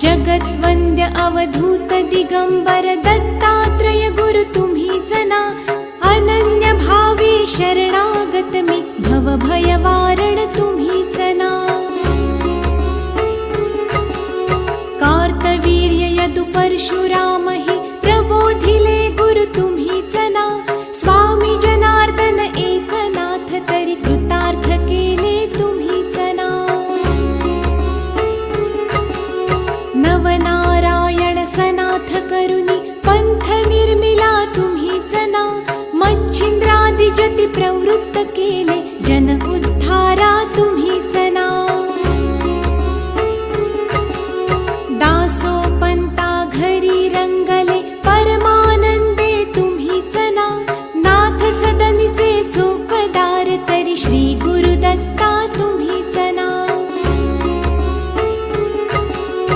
जगद्वन्द्य अवधूत दिगंबर दत्तात्रय गुरु तुम्हीच ना। अनन्य भावे शरणागत मी भव भयवारण तुम्हीच ना। कार्तवीर्य यदु परशुराम हि प्रबोधिले गुरु तुम्हीच ना। स्वामी जनार्दन एकनाथ तरी कृतार्थ केले तुम्हीच ना। नवनारायण सनाथ करुणी पंथ निर्मिला तुम्हीच ना। मच्छिंद्रादि जति प्रवृत्त केले जन उद्धारा तुम्हीच ना।